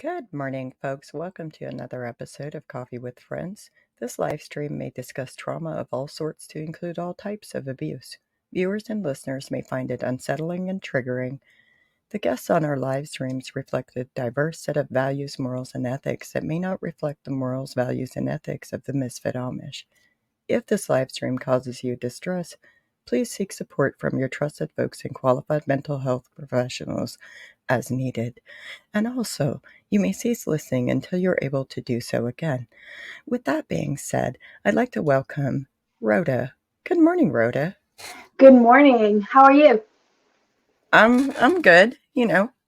Good morning, folks. Welcome to another episode of Coffee with Friends. This live stream may discuss trauma of all sorts to include all types of abuse. Viewers and listeners may find it unsettling and triggering. The guests on our live streams reflect a diverse set of values, morals, and ethics that may not reflect the morals, values, and ethics of the Misfit Amish. If this live stream causes you distress, please seek support from your trusted folks and qualified mental health professionals as needed. And also, you may cease listening until you're able to do so again. With that being said, I'd like to welcome Rhoda. Good morning, Rhoda. Good morning. How are you? I'm good.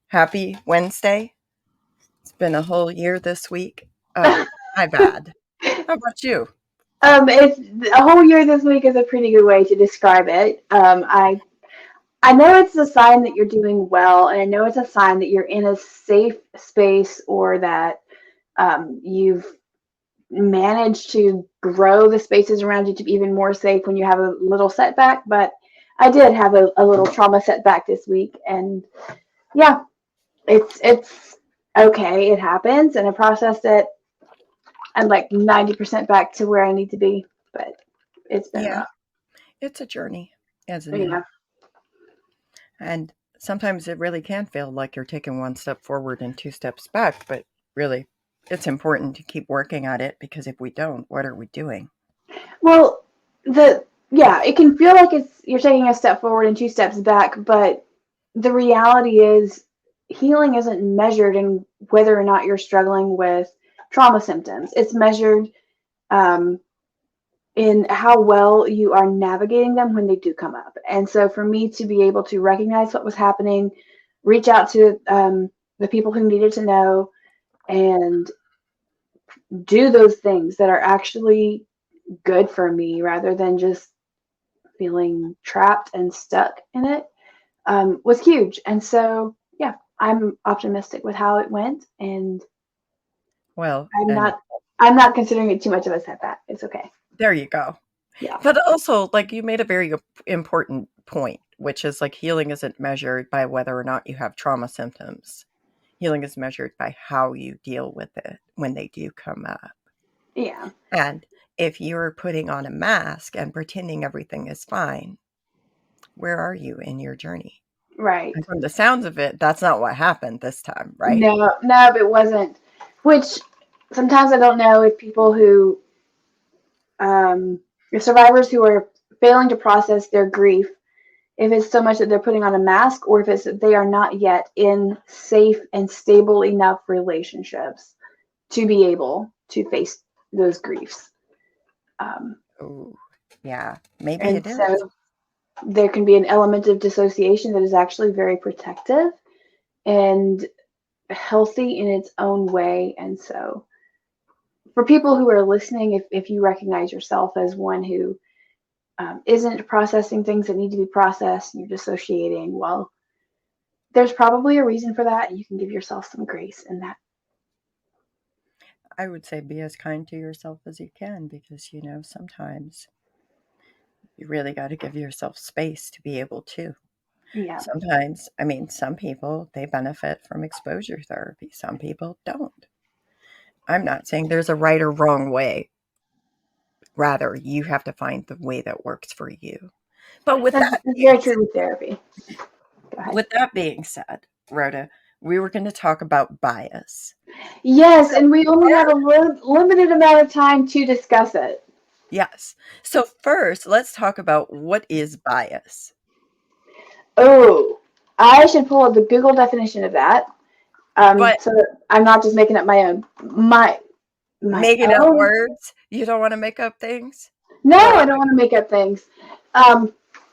Happy Wednesday. It's been a whole year this week. Oh, my bad. How about you? It's a whole year this week is a pretty good way to describe it. I know it's a sign that you're doing well, and I know it's a sign that you're in a safe space or that you've managed to grow the spaces around you to be even more safe when you have a little setback. But I did have a little trauma setback this week, and yeah, it's okay. It happens, and I processed it. I'm like 90% back to where I need to be, but it's been rough. It's a journey, isn't Yeah. it? And sometimes it really can feel like you're taking one step forward and two steps back, but really, it's important to keep working at it because if we don't, what are we doing? Well, it can feel like you're taking a step forward and two steps back, but the reality is healing isn't measured in whether or not you're struggling with trauma symptoms. It's measured in how well you are navigating them when they do come up. And so for me to be able to recognize what was happening, reach out to the people who needed to know, and do those things that are actually good for me rather than just feeling trapped and stuck in it was huge. And so, yeah, I'm optimistic with how it went, and I'm not considering it too much of a setback. It's okay. There you go. Yeah. But also, like, you made a very important point, which is like healing isn't measured by whether or not you have trauma symptoms. Healing is measured by how you deal with it when they do come up. Yeah. And if you're putting on a mask and pretending everything is fine, where are you in your journey? Right. And from the sounds of it, that's not what happened this time, right? No, it wasn't. Which sometimes I don't know if people who, if survivors who are failing to process their grief, if it's so much that they're putting on a mask or if it's that they are not yet in safe and stable enough relationships to be able to face those griefs. Oh, yeah, maybe and it is. So there can be an element of dissociation that is actually very protective and healthy in its own way. And so for people who are listening, if you recognize yourself as one who isn't processing things that need to be processed and you're dissociating, well, there's probably a reason for that. You can give yourself some grace in that. I would say be as kind to yourself as you can because, sometimes you really got to give yourself space to be able to. Yeah. Sometimes, some people, they benefit from exposure therapy. Some people don't. I'm not saying there's a right or wrong way. Rather, you have to find the way that works for you. But with That's very true with therapy. With that being said, Rhoda, we were going to talk about bias. Yes, and we only have a limited amount of time to discuss it. Yes. So first, let's talk about what is bias. Oh, I should pull up the Google definition of that. So that I'm not just making up my own. Making up words? You don't want to make up things? No, I don't want to make up things.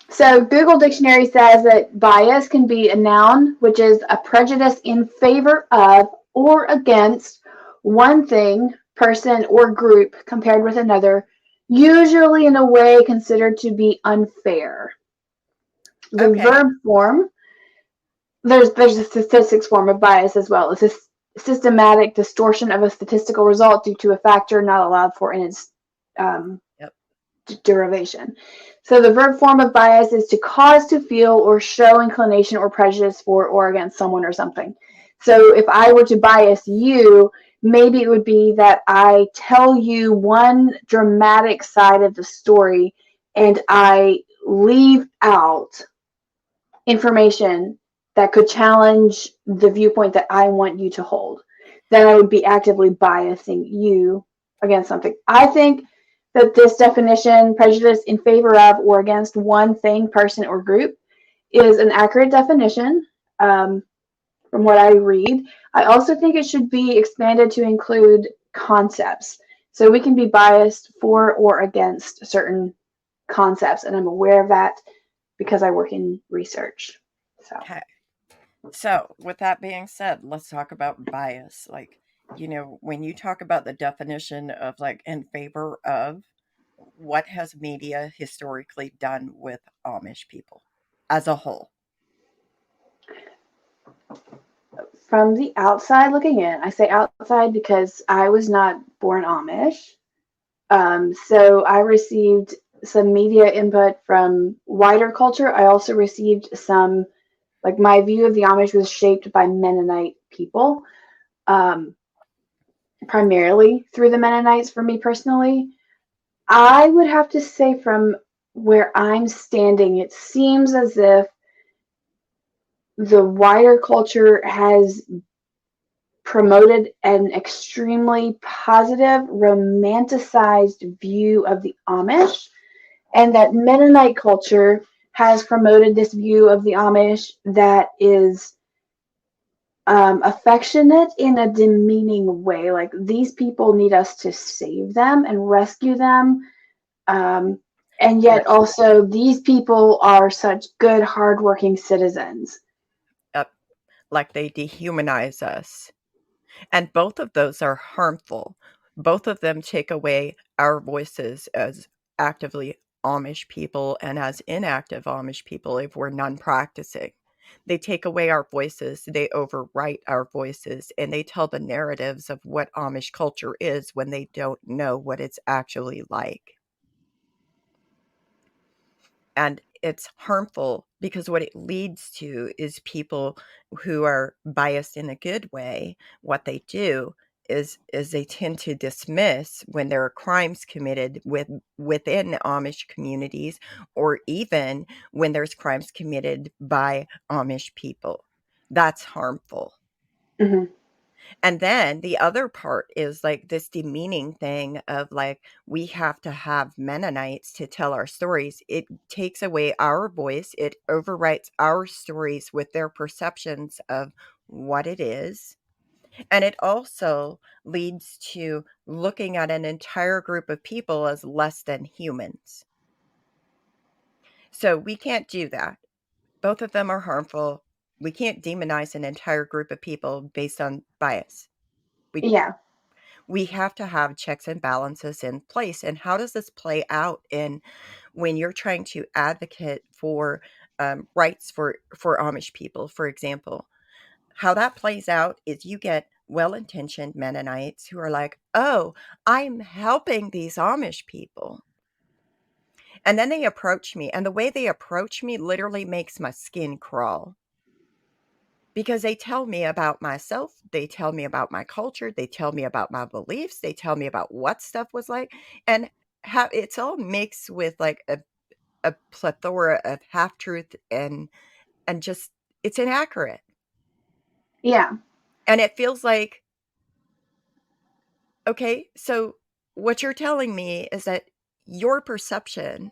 So Google Dictionary says that bias can be a noun, which is a prejudice in favor of or against one thing, person, or group compared with another, usually in a way considered to be unfair. The verb form, there's a statistics form of bias as well. It's a systematic distortion of a statistical result due to a factor not allowed for in its derivation. So the verb form of bias is to cause to feel or show inclination or prejudice for or against someone or something. So if I were to bias you, maybe it would be that I tell you one dramatic side of the story and I leave out information that could challenge the viewpoint that I want you to hold. Then I would be actively biasing you against something. I think that this definition, prejudice in favor of or against one thing, person, or group, is an accurate definition. From what I read. I also think it should be expanded to include concepts. So we can be biased for or against certain concepts, and I'm aware of that because I work in research. So, Okay. So, with that being said, let's talk about bias. Like, when you talk about the definition of like in favor of, what has media historically done with Amish people as a whole? from the outside looking in, I say outside because I was not born Amish. So I received some media input from wider culture. I also received some, like, my view of the Amish was shaped by Mennonite people, um, primarily through the Mennonites for me personally. I would have to say, from where I'm standing, it seems as if the wider culture has promoted an extremely positive, romanticized view of the Amish, and that Mennonite culture has promoted this view of the Amish that is affectionate in a demeaning way. Like, these people need us to save them and rescue them. Um, and yet, Yep. also, these people are such good, hardworking citizens. Yep. Like they dehumanize us. And both of those are harmful. Both of them take away our voices as actively Amish people and as inactive Amish people if we're non practicing. They take away our voices, they overwrite our voices, and they tell the narratives of what Amish culture is when they don't know what it's actually like. And it's harmful because what it leads to is people who are biased in a good way. What they do is they tend to dismiss when there are crimes committed within Amish communities, or even when there's crimes committed by Amish people. That's harmful. Mm-hmm. And then the other part is like this demeaning thing of like, we have to have Mennonites to tell our stories. It takes away our voice, it overwrites our stories with their perceptions of what it is. And it also leads to looking at an entire group of people as less than humans. So we can't do that. Both of them are harmful. We can't demonize an entire group of people based on bias. We Yeah. we have to have checks and balances in place. And how does this play out in when you're trying to advocate for rights for Amish people, for example? How that plays out is you get well-intentioned Mennonites who are like, "Oh, I'm helping these Amish people." And then they approach me, and the way they approach me literally makes my skin crawl. Because they tell me about myself, they tell me about my culture, they tell me about my beliefs, they tell me about what stuff was like, and how it's all mixed with, like, a plethora of half-truth and just it's inaccurate. Yeah. And it feels like, "Okay, so what you're telling me is that your perception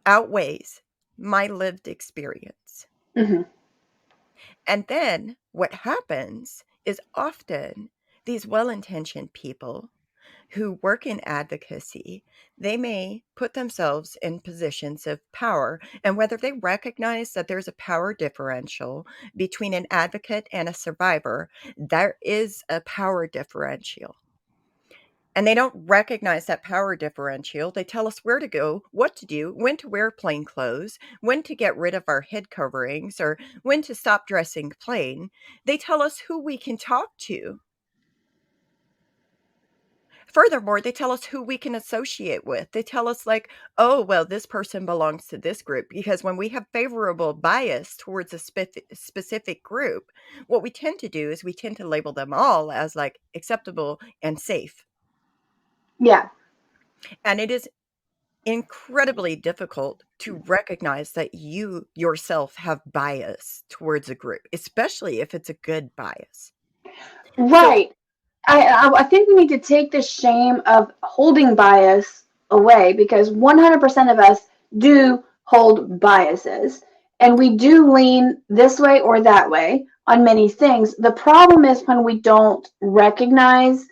outweighs my lived experience." Mm-hmm. And then what happens is often these well-intentioned people who work in advocacy, they may put themselves in positions of power. And whether they recognize that there's a power differential between an advocate and a survivor, there is a power differential. And they don't recognize that power differential. They tell us where to go, what to do, when to wear plain clothes, when to get rid of our head coverings, or when to stop dressing plain. They tell us who we can talk to. furthermore, they tell us who we can associate with. They tell us, like, oh, well, this person belongs to this group. Because when we have favorable bias towards a specific group, what we tend to do is we tend to label them all as like acceptable and safe. Yeah. And it is incredibly difficult to recognize that you yourself have bias towards a group, especially if it's a good bias. So, Right. I think we need to take the shame of holding bias away, because 100% of us do hold biases, and we do lean this way or that way on many things. The problem is when we don't recognize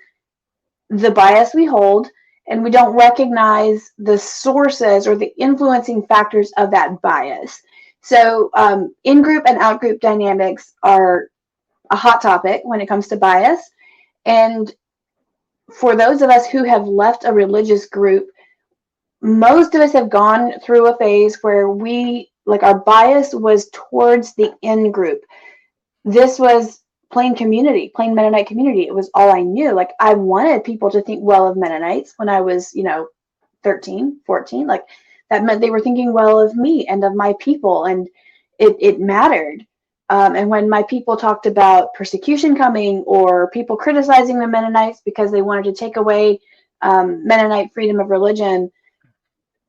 the bias we hold, and we don't recognize the sources or the influencing factors of that bias. So, in group and out group dynamics are a hot topic when it comes to bias. And for those of us who have left a religious group, most of us have gone through a phase where we, like, our bias was towards the in group. This was plain community, plain Mennonite community. It was all I knew. Like, I wanted people to think well of Mennonites when I was, 13, 14. Like, that meant they were thinking well of me and of my people, and it mattered. And when my people talked about persecution coming, or people criticizing the Mennonites because they wanted to take away Mennonite freedom of religion,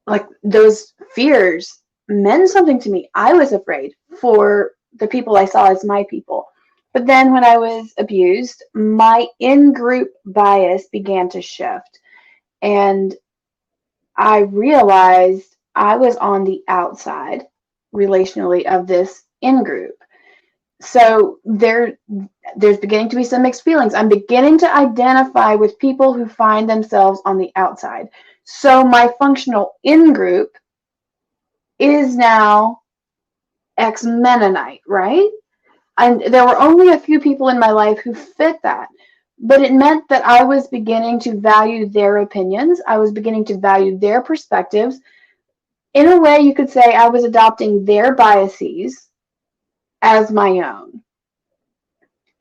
like, those fears meant something to me. I was afraid for the people I saw as my people. But then when I was abused, my in group bias began to shift. And I realized I was on the outside relationally of this in group. So there's beginning to be some mixed feelings. I'm beginning to identify with people who find themselves on the outside. So my functional in group is now ex Mennonite, right? And there were only a few people in my life who fit that. But it meant that I was beginning to value their opinions. I was beginning to value their perspectives. In a way, you could say I was adopting their biases as my own.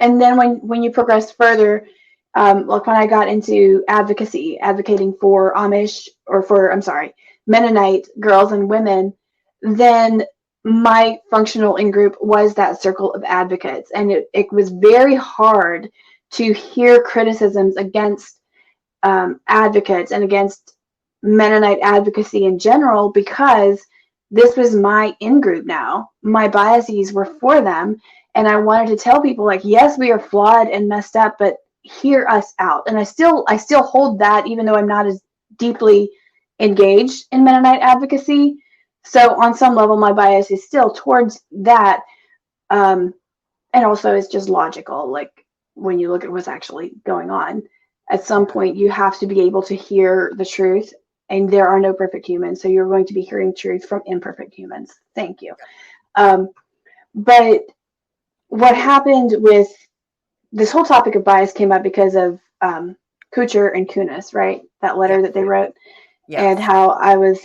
And then when you progress further, like when I got into advocacy, advocating for Amish, or for, I'm sorry, Mennonite girls and women, then my functional in group was that circle of advocates. And it was very hard to hear criticisms against advocates and against Mennonite advocacy in general, because this was my in group now. My biases were for them. And I wanted to tell people, like, yes, we are flawed and messed up, but hear us out. And I still hold that, even though I'm not as deeply engaged in Mennonite advocacy. So on some level, my bias is still towards that. And also it's just logical. Like, when you look at what's actually going on, at some point you have to be able to hear the truth, and there are no perfect humans, so you're going to be hearing truth from imperfect humans. Thank you. But what happened with this whole topic of bias came up because of Kuchar and Kunis, right? That letter yes, that they wrote, and yes. how I was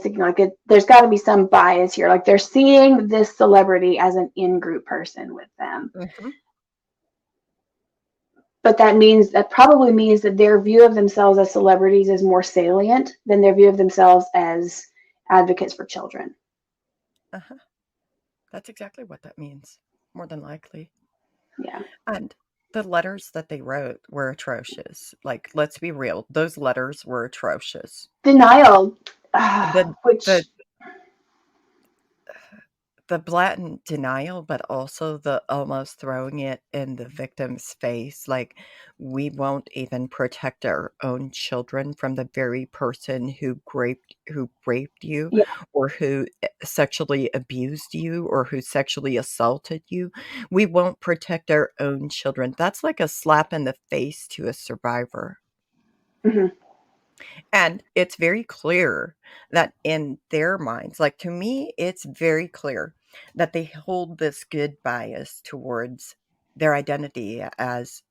thinking, like, there's got to be some bias here. Like, they're seeing this celebrity as an in-group person with them. Hmm. But that probably means that their view of themselves as celebrities is more salient than their view of themselves as advocates for children. Uh-huh. That's exactly what that means, more than likely. Yeah. And the letters that they wrote were atrocious. Like, let's be real, those letters were atrocious. Denial, The which, the the blatant denial, but also the almost throwing it in the victim's face, like, we won't even protect our own children from the very person who raped you, yeah. or who sexually abused you, or who sexually assaulted you. We won't protect our own children. That's like a slap in the face to a survivor. Hmm. And it's very clear that in their minds, like, to me, it's very clear that they hold this good bias towards their identity as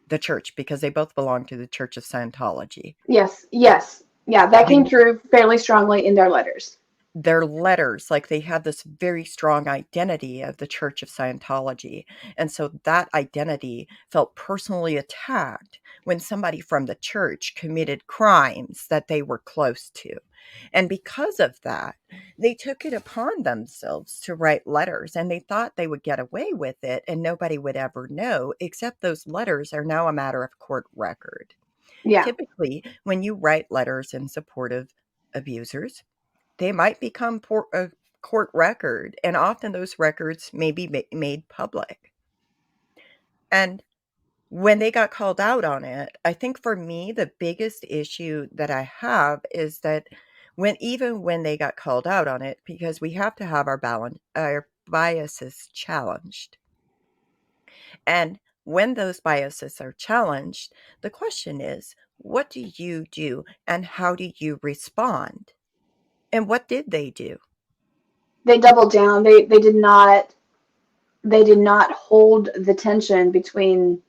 the church, because they both belong to the Church of Scientology. Yes, yes. Yeah, that came They through fairly strongly in their letters. their letters, like they have this very strong identity of the Church of Scientology. And so that identity felt personally attacked when somebody from the church committed crimes that they were close to. And because of that, they took it upon themselves to write letters, and they thought they would get away with it and nobody would ever know, except those letters are now a matter of court record. Yeah. Typically, when you write letters in support of abusers, they might become a court record, and often those records may be made public. And when they got called out on it, I think for me, the biggest issue that I have is that even when they got called out on it, because we have to have our biases challenged. And when those biases are challenged, the question is, what do you do and how do you respond? And what did they do? They doubled down. They did not hold the tension between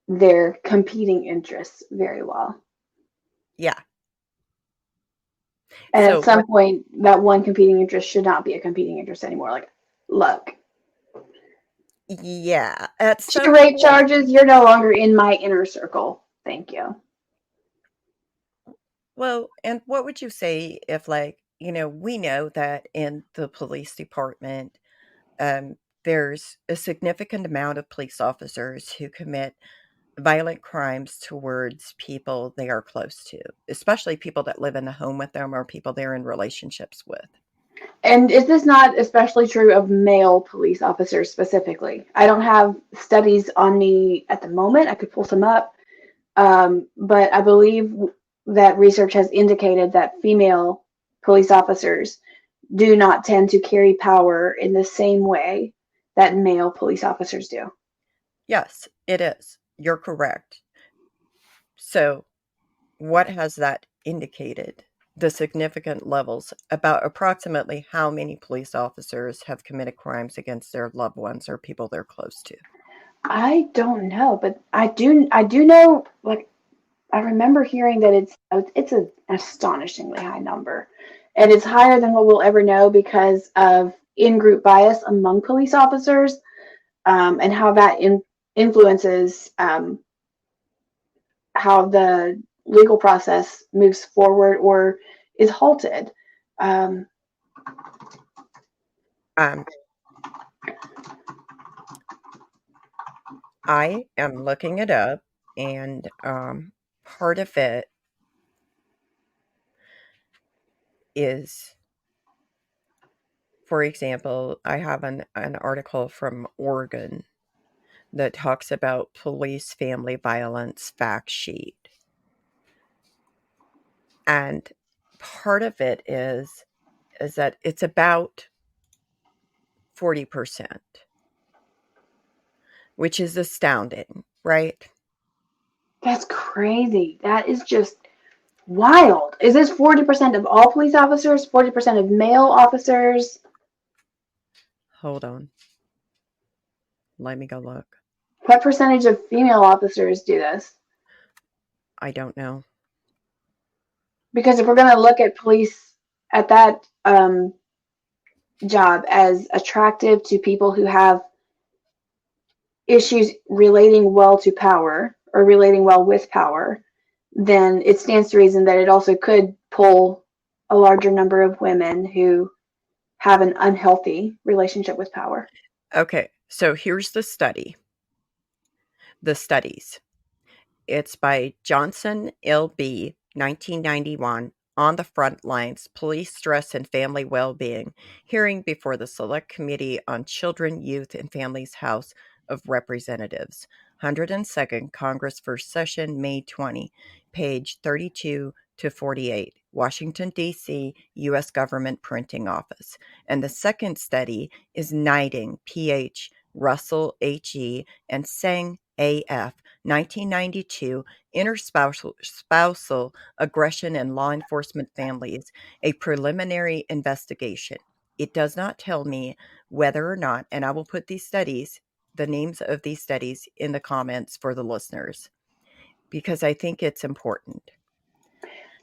their competing interests very well. Yeah. And at So some what point, that one competing interest should not be a competing interest anymore. Like, look, Yeah, at to some rape point. charges, you're no longer in my inner circle. Thank you. Well, and what would you say if, like, we know that in the police department, there's a significant amount of police officers who commit violent crimes towards people they are close to, especially people that live in the home with them or people they're in relationships with. And is this not especially true of male police officers specifically? I don't have studies on me at the moment. I could pull some up. But I believe that research has indicated that female police officers do not tend to carry power in the same way that male police officers do. Yes, it is. You're correct. So what has that indicated? The significant levels about approximately how many police officers have committed crimes against their loved ones or people they're close to. I don't know, but I do know, like, I remember hearing that it's an astonishingly high number, and it's higher than what we'll ever know because of in-group bias among police officers, and how that influences how the legal process moves forward or is halted. Um, Um, I am looking it up, and part of it is, for example, I have an article from Oregon that talks about police family violence fact sheet. And part of it is that it's about 40%, which is astounding, right? that's crazy. That is just wild. Is this 40% of all police officers? 40% of male officers? Hold on. Let me go look. What percentage of female officers do this? I don't know. Because if we're going to look at police at that job as attractive to people who have issues relating well to power or relating well with power, then it stands to reason that it also could pull a larger number of women who have an unhealthy relationship with power. Okay, so here's the studies. It's by Johnson L.B., 1991, On the Front Lines, Police Stress and Family Well-Being, hearing before the Select Committee on Children, Youth, and Families House of Representatives, 102nd Congress First Session, May 20, page 32 to 48, Washington, D.C., U.S. Government Printing Office. And the second study is Knighting, Ph., Russell, H.E., and Seng, A.F., 1992, Interspousal Aggression in Law Enforcement Families, a preliminary investigation. It does not tell me whether or not, and I will put the names of these studies in the comments for the listeners, because I think it's important.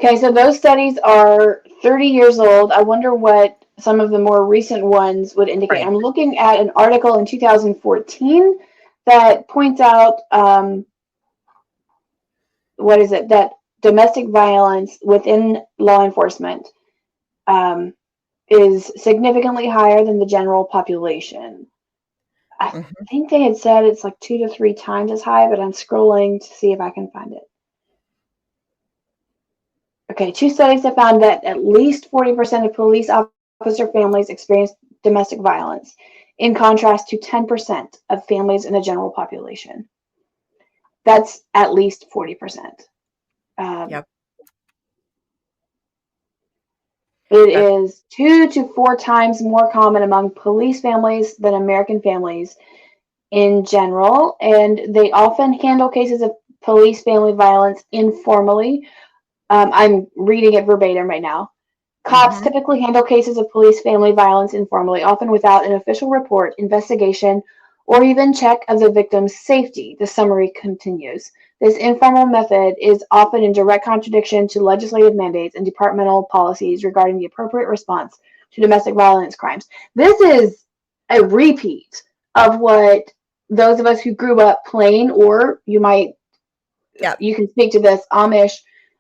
Okay, so those studies are 30 years old. I wonder what some of the more recent ones would indicate. Right. I'm looking at an article in 2014 that points out, what is it, that domestic violence within law enforcement um, is significantly higher than the general population. I Mhm. think they had said it's like 2 to 3 times as high, but I'm scrolling to see if I can find it. Okay, two studies have found that at least 40% of police officer families experience domestic violence, in contrast to 10% of families in the general population. That's at least 40%. Um, Yep. it That's is 2 to 4 times more common among police families than American families in general, and they often handle cases of police family violence informally. I'm reading it verbatim right now. Cops mhm. typically handle cases of police family violence informally, often without an official report, investigation, or even check of the victim's safety, the summary continues. This informal method is often in direct contradiction to legislative mandates and departmental policies regarding the appropriate response to domestic violence crimes. This is a repeat of what those of us who grew up plain, or Yep. you can speak to this Amish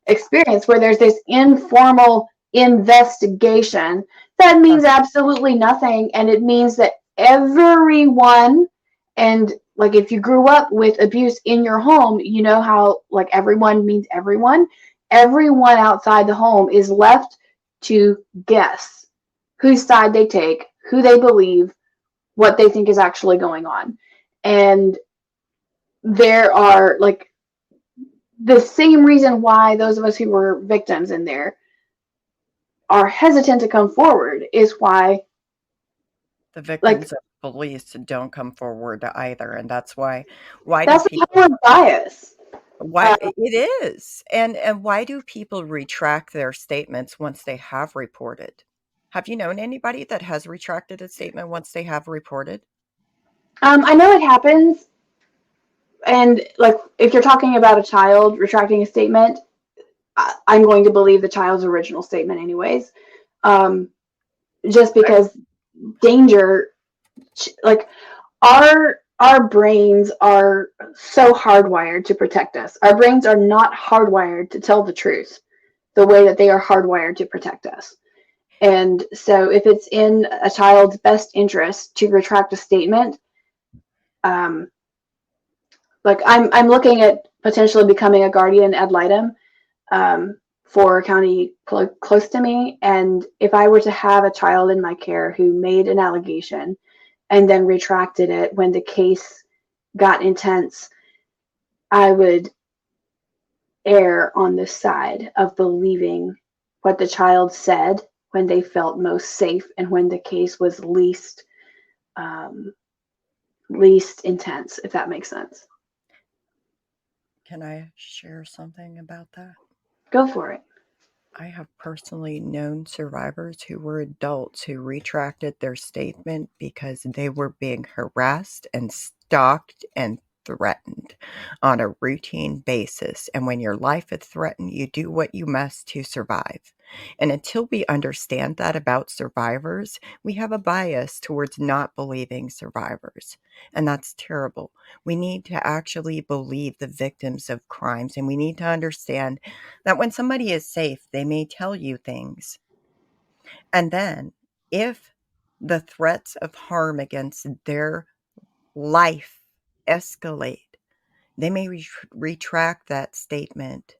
experience where there's this informal investigation that Uh, means absolutely nothing. And it means that everyone, and like if you grew up with abuse in your home, you know how like everyone means everyone. Everyone outside the home is left to guess whose side they take, who they believe, what they think is actually going on. And there are like the same reason why those of us who were victims in there are hesitant to come forward is why, the like, victims of police don't come forward either, and that's why do that's the people power of bias. why Uh, it is, and why do people retract their statements once they have reported? Have you known anybody that has retracted a statement once they have reported? I know it happens, and like if you're talking about a child retracting a statement, I'm going to believe the child's original statement, anyways, um, just because danger, like our brains are so hardwired to protect us. Our brains are not hardwired to tell the truth the way that they are hardwired to protect us. And so, if it's in a child's best interest to retract a statement, um, like I'm looking at potentially becoming a guardian ad litem for a county close to me. And if I were to have a child in my care who made an allegation and then retracted it when the case got intense, I would err on the side of believing what the child said when they felt most safe and when the case was um, least intense, if that makes sense. Can I share something about that? Go for it. I have personally known survivors who were adults who retracted their statement because they were being harassed and stalked and threatened on a routine basis. And when your life is threatened, you do what you must to survive. And until we understand that about survivors, we have a bias towards not believing survivors. And that's terrible. We need to actually believe the victims of crimes, and we need to understand that when somebody is safe, they may tell you things. And then, if the threats of harm against their life escalate, they may retract that statement.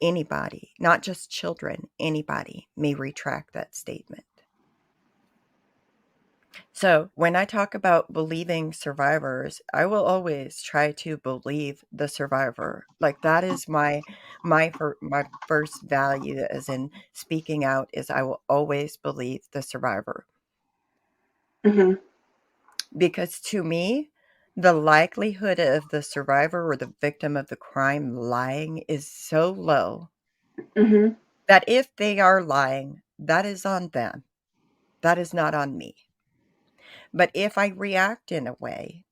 Anybody, not just children, anybody may retract that statement. So, when I talk about believing survivors, I will always try to believe the survivor. Like that is my first value as in speaking out is I will always believe the survivor. Mm-hmm. Because to me, the likelihood of the survivor or the victim of the crime lying is so low Mm-hmm. that if they are lying, that is on them. That is not on me. But if I react in a way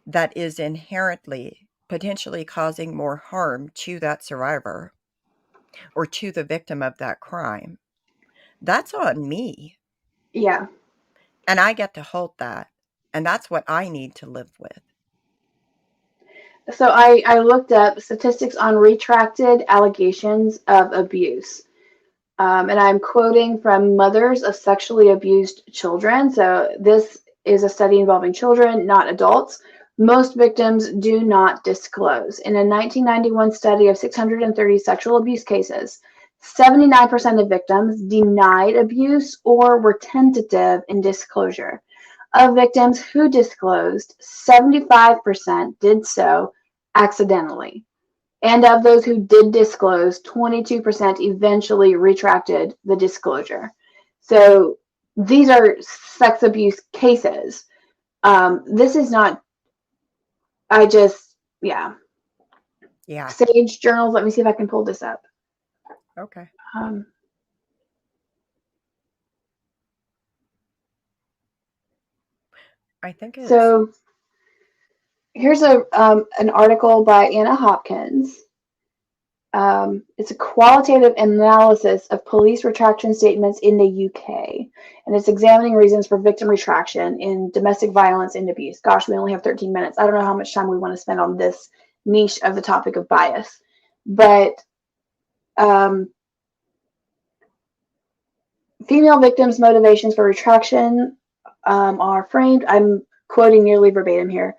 that is inherently potentially causing more harm to that survivor, or to the victim of that crime, that's on me. Yeah. And I get to hold that. And that's what I need to live with. So I looked up statistics on retracted allegations of abuse. And I'm quoting from Mothers of Sexually Abused Children. So this is a study involving children, not adults. Most victims do not disclose. In a 1991 study of 630 sexual abuse cases, 79% of victims denied abuse or were tentative in disclosure. Of victims who disclosed, 75% did so accidentally. And of those who did disclose, 22% eventually retracted the disclosure. So these are sex abuse cases. This is not, I just, yeah. Yeah. Sage journals, let me see if I can pull this up. Okay. Um, I think it's so here's an article by Anna Hopkins. It's a qualitative analysis of police retraction statements in the UK, and it's examining reasons for victim retraction in domestic violence and abuse. Gosh, we only have 13 minutes. I don't know how much time we want to spend on this niche of the topic of bias, but um, female victims' motivations for retraction are framed. I'm quoting nearly verbatim here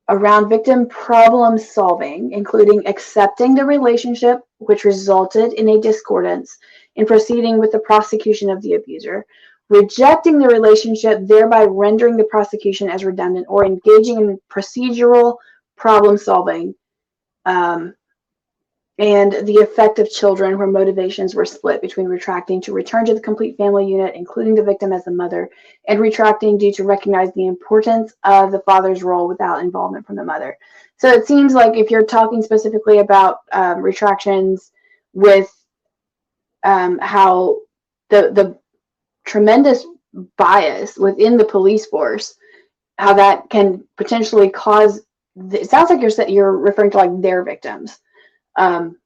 around victim problem solving, including accepting the relationship which resulted in a discordance and proceeding with the prosecution of the abuser, rejecting the relationship, thereby rendering the prosecution as redundant, or engaging in procedural problem solving, um, and the effect of children where motivations were split between retracting to return to the complete family unit, including the victim as the mother, and retracting due to recognize the importance of the father's role without involvement from the mother. So it seems like if you're talking specifically about retractions with how the tremendous bias within the police force, how that can potentially cause, it sounds like you're referring to like their victims, um,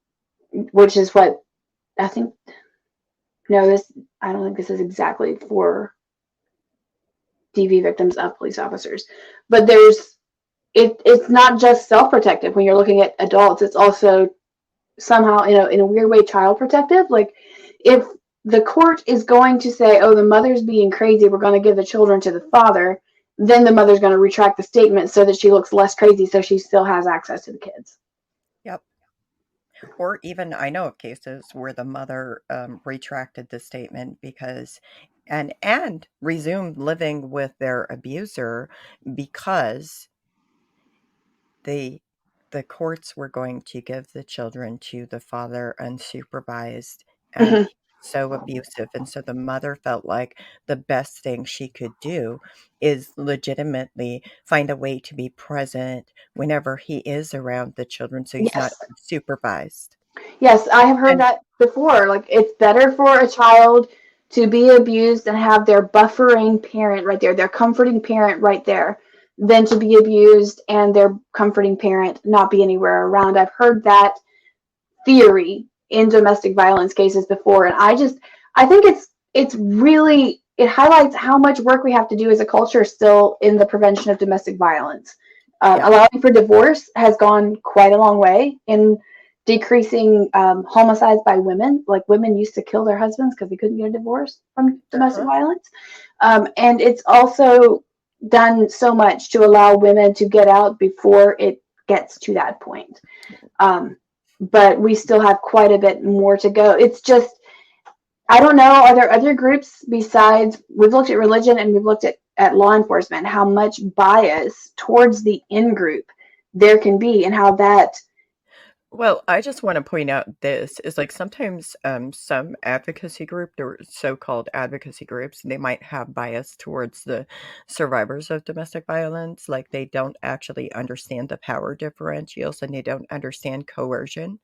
which is what I think. No, this I don't think this is exactly for DV victims of police officers, but there's it's not just self-protective when you're looking at adults. It's also somehow in a weird way child protective. Like if the court is going to say, oh, the mother's being crazy, we're going to give the children to the father, then the mother's going to retract the statement so that she looks less crazy, so she still has access to the kids. Yep. Or even I know of cases where the mother retracted the statement because and resumed living with their abuser because the the courts were going to give the children to the father unsupervised, and Mm-hmm. he was so abusive, and so the mother felt like the best thing she could do is legitimately find a way to be present whenever he is around the children so he's not Yes. unsupervised. Yes, I have heard And that before. Like, it's better for a child to be abused and have their buffering parent right there, their comforting parent right there, than to be abused and their comforting parent not be anywhere around. I've heard that theory in domestic violence cases before, and I think it's really, it highlights how much work we have to do as a culture still in the prevention of domestic violence. yeah, Allowing for divorce has gone quite a long way in decreasing homicides by women. Like women used to kill their husbands because they couldn't get a divorce from domestic uh-huh, violence, and it's also done so much to allow women to get out before it gets to that point. Um, but we still have quite a bit more to go. It's just, I don't know, are there other groups besides, we've looked at religion and we've looked at law enforcement, how much bias towards the in group there can be and how that, well, I just want to point out this is like sometimes some advocacy group, or so-called advocacy groups, they might have bias towards the survivors of domestic violence. Like they don't actually understand the power differentials and they don't understand coercion.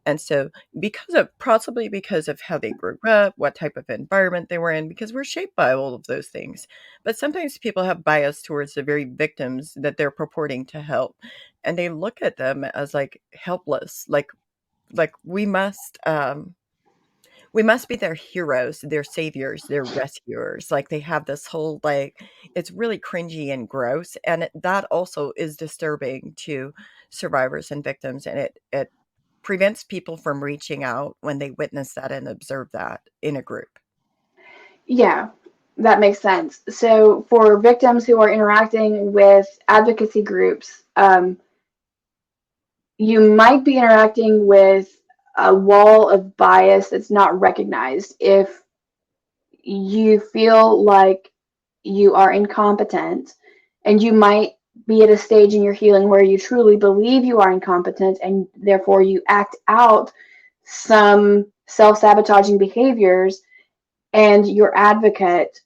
And so, because of possibly because of how they grew up, what type of environment they were in, because we're shaped by all of those things. But sometimes people have bias towards the very victims that they're purporting to help. And they look at them as like helpless. Like like we must be their heroes, their saviors, their rescuers. Like they have this whole like it's really cringy and gross, and that also is disturbing to survivors and victims, and it prevents people from reaching out when they witness that and observe that in a group. Yeah, that makes sense. So, for victims who are interacting with advocacy groups, you might be interacting with a wall of bias that's not recognized. If you feel like you are incompetent, and you might be at a stage in your healing where you truly believe you are incompetent, and therefore you act out some self sabotaging behaviors, and your advocate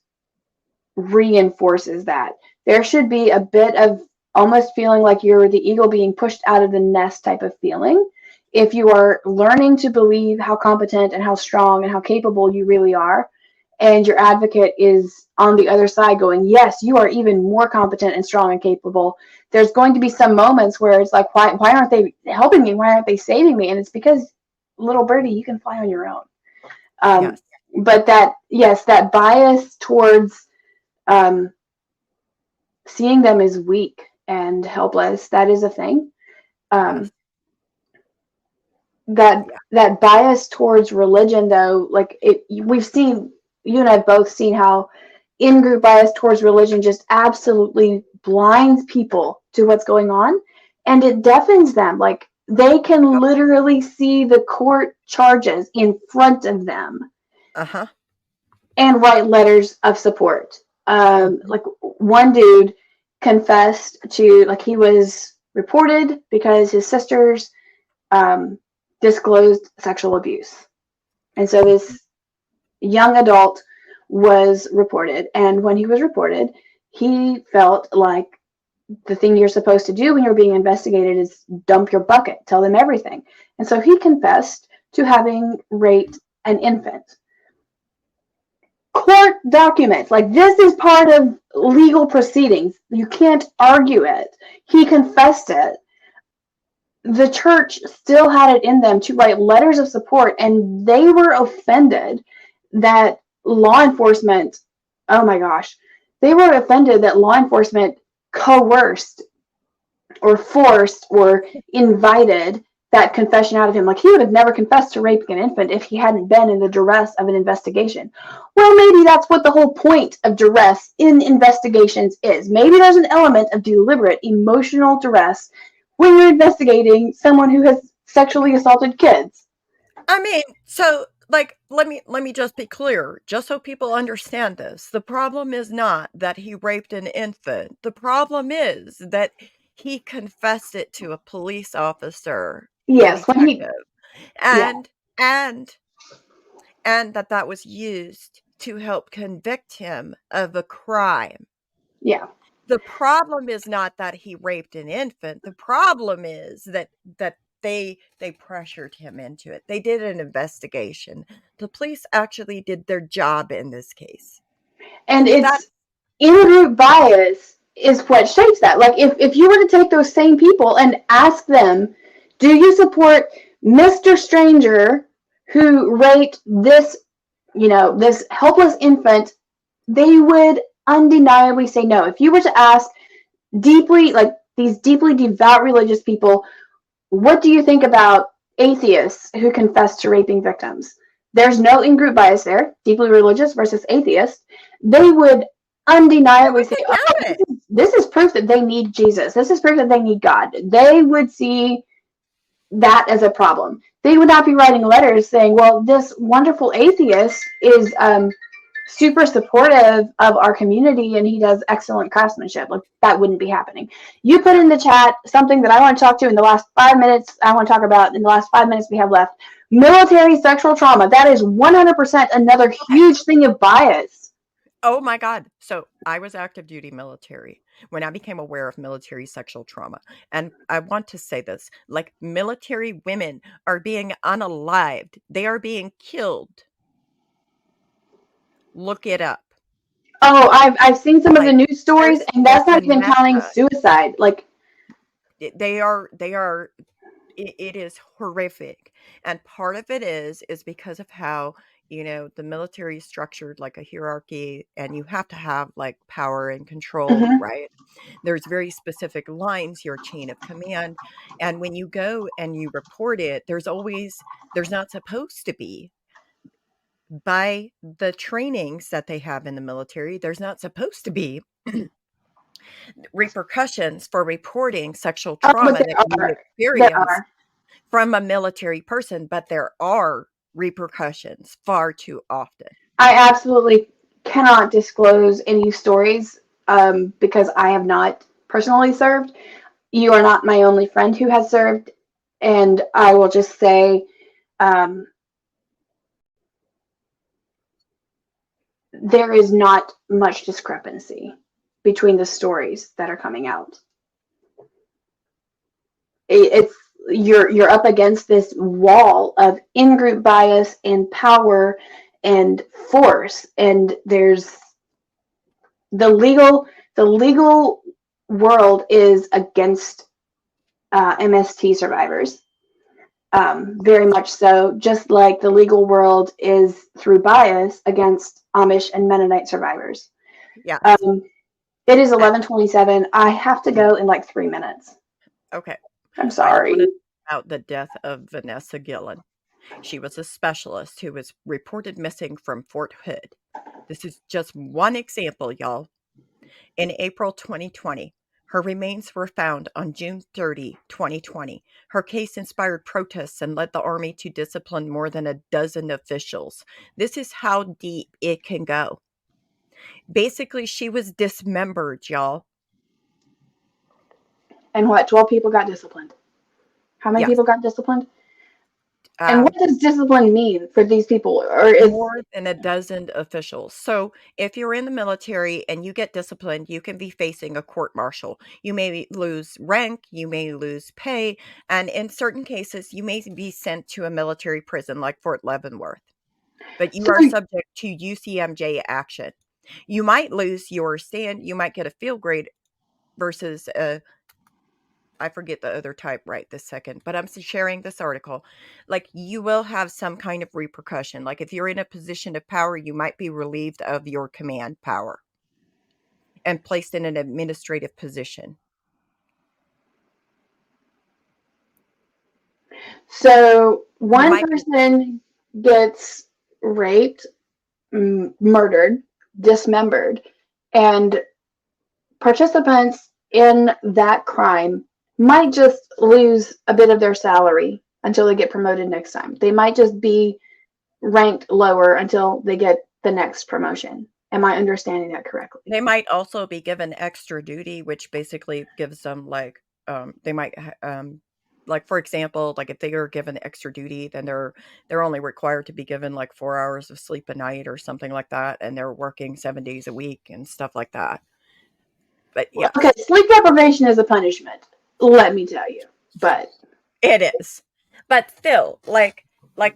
reinforces that. There should be a bit of almost feeling like you're the eagle being pushed out of the nest type of feeling. If you are learning to believe how competent and how strong and how capable you really are, and your advocate is on the other side going, yes, you are even more competent and strong and capable, there's going to be some moments where it's like, why aren't they helping me? Why aren't they saving me? And it's because, little birdie, you can fly on your own. Um, Yes, but that, yes, that bias towards um, seeing them as weak and helpless, that is a thing. yes, Um, that bias towards religion, though, like we've seen, you and I've both seen how in-group bias towards religion just absolutely blinds people to what's going on, and it deafens them. Like they can yep, literally see the court charges in front of them uh-huh, and write letters of support. mhm, Like one dude confessed to, like, he was reported because his sisters um, disclosed sexual abuse, and so mhm. this young adult was reported. And when he was reported, he felt like the thing you're supposed to do when you're being investigated is dump your bucket, tell them everything. And so he confessed to having raped an infant. Court documents. Like, this is part of legal proceedings. You can't argue it. He confessed it. The church still had it in them to write letters of support, and they were offended that law enforcement, oh my gosh, they were offended that law enforcement coerced or forced or invited that confession out of him. Like, he would have never confessed to raping an infant if he hadn't been in the duress of an investigation. Well, maybe that's what the whole point of duress in investigations is. Maybe there's an element of deliberate emotional duress when you're investigating someone who has sexually assaulted kids. I mean, so like let me just be clear, just so people understand this. The problem is not that he raped an infant. The problem is that he confessed it to a police officer, a Yes, when he, detective, yeah, and and and that was used to help convict him of a crime. yeah. The problem is not that he raped an infant. The problem is that they pressured him into it. They did an investigation. The police actually did their job in this case. And That it's in-group bias is what shapes that. Like, if you were to take those same people and ask them, do you support Mr. Stranger who raped this, this helpless infant, they would undeniably say no. If you were to ask deeply, like these deeply devout religious people, what do you think about atheists who confess to raping victims? There's no in group bias there, deeply religious versus atheist. They would they undeniably would say, say oh, no it. this is proof that they need Jesus. This is proof that they need God. They would see that as a problem. They would not be writing letters saying, well, this wonderful atheist is super supportive of our community and he does excellent craftsmanship. Like, that wouldn't be happening. You put No. in the chat something that I want to talk to in the last 5 minutes. I want to talk about in the last 5 minutes we have left. Military sexual trauma. That is 100% another Okay. huge thing of bias. Oh my god. So, I was active duty military when I became aware of military sexual trauma, and I want to say this, like, military women are being unalived. They are being killed. Look it up. Oh, I've seen some of the Like, news stories, and that's there's not a even counting method. suicide. Like, They are it is horrific. And part of it is because of how, the military is structured like a hierarchy, and you have to have like power and control, Hmm. right? There's very specific lines, your chain of command. And when you go and you report it, there's not supposed to be, by the trainings that they have in the military, there's not supposed to be repercussions for reporting sexual Oh, but trauma that there you are. There experience are. from a military person, but there are repercussions far too often. I absolutely cannot disclose any stories because I have not personally served. You are not my only friend who has served, and I will just say um, there is not much discrepancy between the stories that are coming out. It's you're up against this wall of in-group bias and power and force, and there's the legal world is against MST survivors. Very much so, just like the legal world is through bias against Amish and Mennonite survivors. Yes. Um, it is And 11:27. I have to go in like 3 minutes. okay, I'm I just sorry. want to talk about the death of Vanessa Gillen. She was a specialist who was reported missing from Fort Hood. This is just one example, y'all. In April 2020, her remains were found on June 30, 2020. Her case inspired protests and led the Army to discipline more than a dozen officials. This is how deep it can go. Basically, she was dismembered, y'all. And what? 12 people got disciplined. How many Yes. people got disciplined? And what Um, does discipline mean for these people? Or is More than a dozen officials. So, if you're in the military and you get disciplined, you can be facing a court martial. You may lose rank, you may lose pay, and in certain cases, you may be sent to a military prison like Fort Leavenworth. But you so? are subject to UCMJ action. You might lose your stand, you might get a field grade versus a, I forget the other type right this second, but I'm sharing this article. Like, you will have some kind of repercussion. Like, if you're in a position of power, you might be relieved of your command power and placed in an administrative position. So You one might be, person gets raped, murdered, dismembered, and participants in that crime might just lose a bit of their salary until they get promoted next time. They might just be ranked lower until they get the next promotion. Am I understanding that correctly? they might also be given extra duty, which basically gives them like, they might, like, for example, like if they are given extra duty, then they're only required to be given like 4 hours of sleep a night or something like that, and they're working 7 days a week and stuff like that. But Okay, yes, sleep deprivation is a punishment. Let me tell you. But it is. But still, like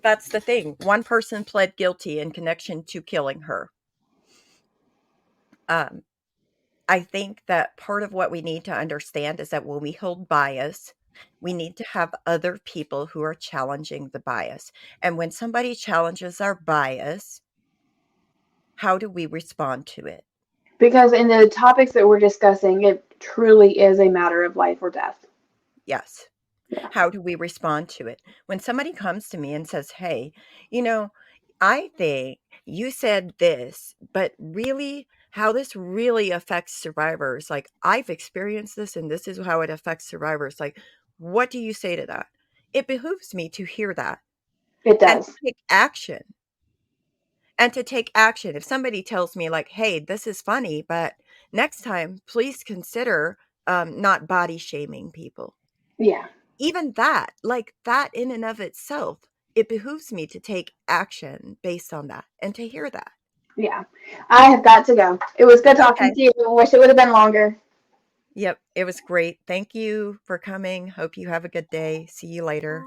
that's the thing. One person pled guilty in connection to killing her. Um, I think that part of what we need to understand is that when we hold bias, we need to have other people who are challenging the bias. And when somebody challenges our bias, how do we respond to it? because in the topics that we're discussing, it truly is a matter of life or death. Yes. Yeah. How do we respond to it? When somebody comes to me and says, "Hey, you know, I think you said this, but really how this really affects survivors. Like, I've experienced this and this is how it affects survivors. Like, what do you say to that?" It behooves me to hear that It and to does. take action. And to take action. If somebody tells me, like, "Hey, this is funny, but next time, please consider not body shaming people." Yeah. Even that, like that in and of itself, it behooves me to take action based on that and to hear that. Yeah. I have got to go. It was good talking Okay. to you. I wish it would have been longer. Yep. It was great. Thank you for coming. Hope you have a good day. See you later.